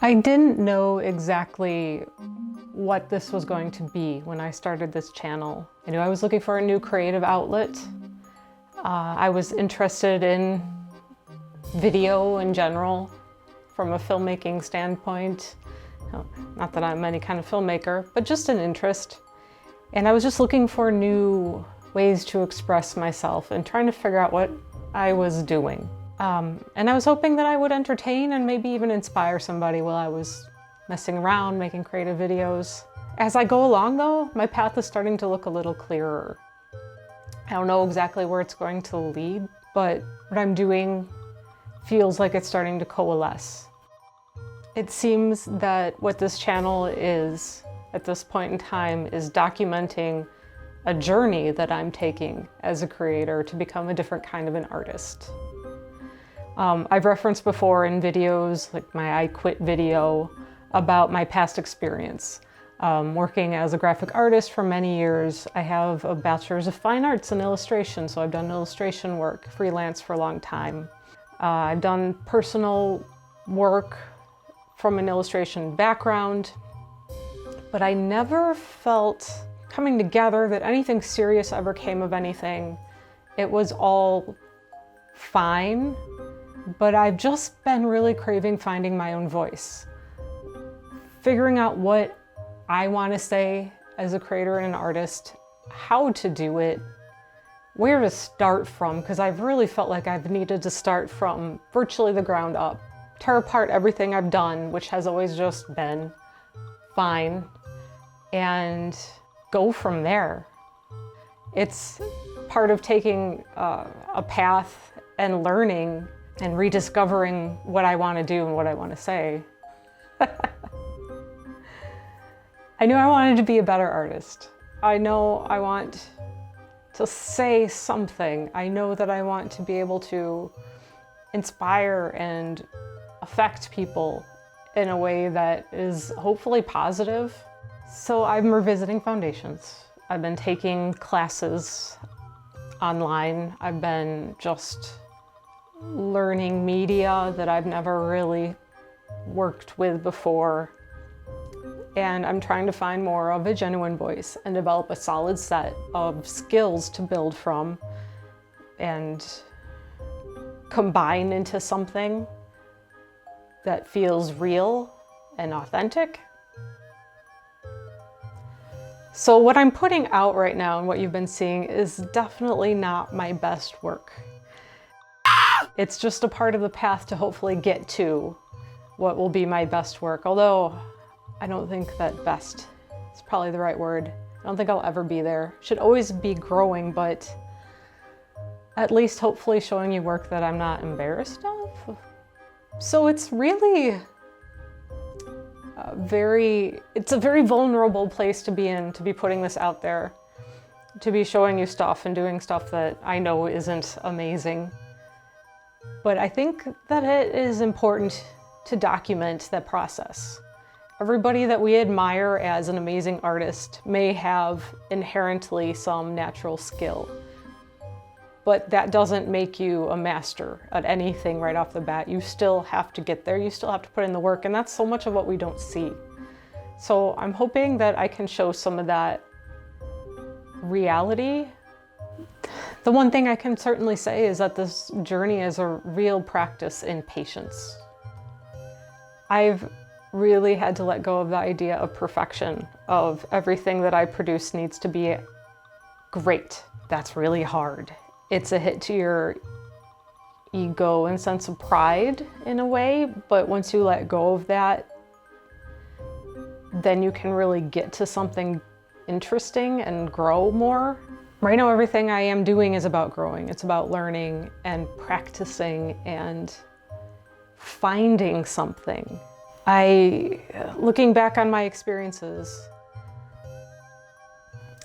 I didn't know exactly what this was going to be when I started this channel. I knew I was looking for a new creative outlet. I was interested in video in general from a filmmaking standpoint. Not that I'm any kind of filmmaker, but just an interest. And I was just looking for new ways to express myself and trying to figure out what I was doing. And I was hoping that I would entertain and maybe even inspire somebody while I was messing around, making creative videos. As I go along though, my path is starting to look a little clearer. I don't know exactly where it's going to lead, but what I'm doing feels like it's starting to coalesce. It seems that what this channel is at this point in time is documenting a journey that I'm taking as a creator to become a different kind of an artist. I've referenced before in videos, like my I Quit video, about my past experience. Working as a graphic artist for many years, I have a bachelor's of fine arts in illustration, so I've done illustration work, freelance for a long time. I've done personal work from an illustration background, but I never felt coming together that anything serious ever came of anything. It was all fine, but I've just been really craving finding my own voice. Figuring out what I want to say as a creator and an artist, how to do it, where to start from, because I've really felt like I've needed to start from virtually the ground up. Tear apart everything I've done, which has always just been fine, and go from there. It's part of taking a path and learning and rediscovering what I want to do and what I want to say. I knew I wanted to be a better artist. I know I want to say something. I know that I want to be able to inspire and affect people in a way that is hopefully positive. So I'm revisiting foundations. I've been taking classes online. I've been just learning media that I've never really worked with before. And I'm trying to find more of a genuine voice and develop a solid set of skills to build from and combine into something that feels real and authentic. So what I'm putting out right now and what you've been seeing is definitely not my best work. It's just a part of the path to hopefully get to what will be my best work, although I don't think that best is probably the right word. I don't think I'll ever be there. Should always be growing, but at least hopefully showing you work that I'm not embarrassed of. So it's really it's a very vulnerable place to be in, to be putting this out there, to be showing you stuff and doing stuff that I know isn't amazing. But I think that it is important to document that process. Everybody that we admire as an amazing artist may have inherently some natural skill, but that doesn't make you a master at anything right off the bat. You still have to get there, you still have to put in the work, and that's so much of what we don't see. So I'm hoping that I can show some of that reality. The one thing I can certainly say is that this journey is a real practice in patience. I've really had to let go of the idea of perfection, of everything that I produce needs to be great. That's really hard. It's a hit to your ego and sense of pride in a way, but once you let go of that, then you can really get to something interesting and grow more. Right now, everything I am doing is about growing. It's about learning and practicing and finding something. Looking back on my experiences,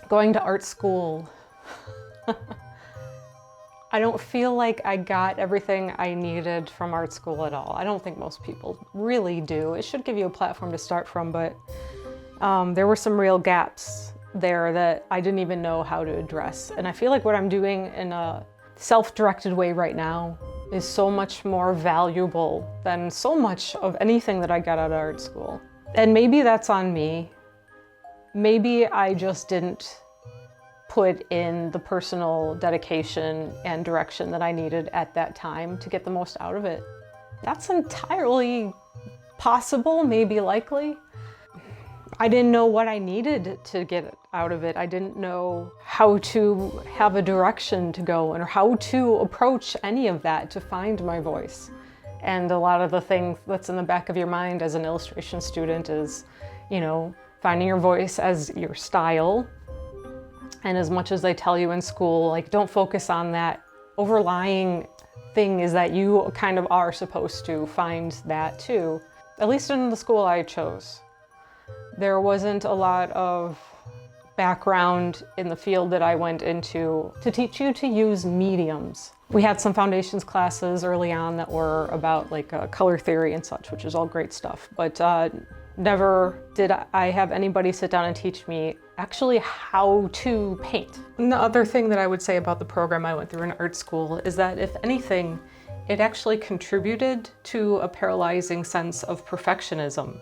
going to art school, I don't feel like I got everything I needed from art school at all. I don't think most people really do. It should give you a platform to start from, but there were some real gaps there that I didn't even know how to address. And I feel like what I'm doing in a self-directed way right now is so much more valuable than so much of anything that I got out of art school. And maybe that's on me. Maybe I just didn't put in the personal dedication and direction that I needed at that time to get the most out of it. That's entirely possible, maybe likely. I didn't know what I needed to get out of it. I didn't know how to have a direction to go or how to approach any of that to find my voice. And a lot of the things that's in the back of your mind as an illustration student is, you know, finding your voice as your style. And as much as they tell you in school, like, don't focus on that. Overlying thing is that you kind of are supposed to find that too. At least in the school I chose. There wasn't a lot of background in the field that I went into to teach you to use mediums. We had some foundations classes early on that were about like color theory and such, which is all great stuff, but never did I have anybody sit down and teach me actually how to paint. And the other thing that I would say about the program I went through in art school is that if anything, it actually contributed to a paralyzing sense of perfectionism.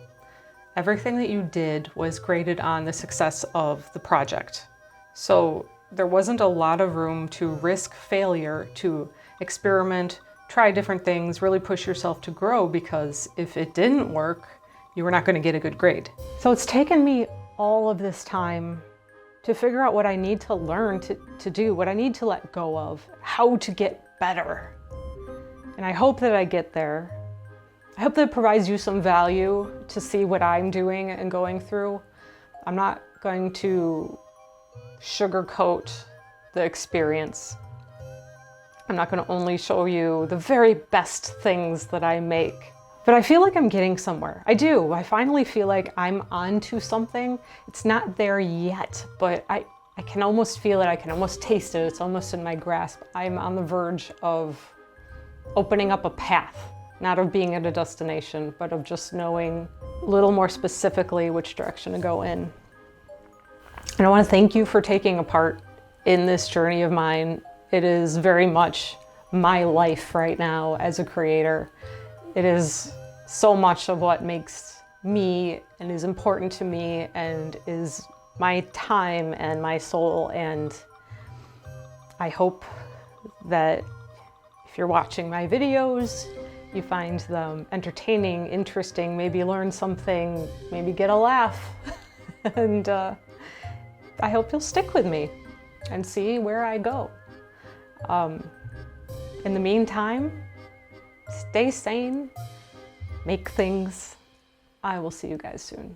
Everything that you did was graded on the success of the project. So there wasn't a lot of room to risk failure, to experiment, try different things, really push yourself to grow, because if it didn't work, you were not going to get a good grade. So it's taken me all of this time to figure out what I need to learn to do, what I need to let go of, how to get better. And I hope that I get there. I hope that it provides you some value to see what I'm doing and going through. I'm not going to sugarcoat the experience. I'm not going to only show you the very best things that I make. But I feel like I'm getting somewhere. I do. I finally feel like I'm onto something. It's not there yet, but I can almost feel it. I can almost taste it. It's almost in my grasp. I'm on the verge of opening up a path. Not of being at a destination, but of just knowing a little more specifically which direction to go in. And I want to thank you for taking a part in this journey of mine. It is very much my life right now as a creator. It is so much of what makes me and is important to me and is my time and my soul. And I hope that if you're watching my videos, you find them entertaining, interesting, maybe learn something, maybe get a laugh. And I hope you'll stick with me and see where I go. In the meantime, stay sane, make things. I will see you guys soon.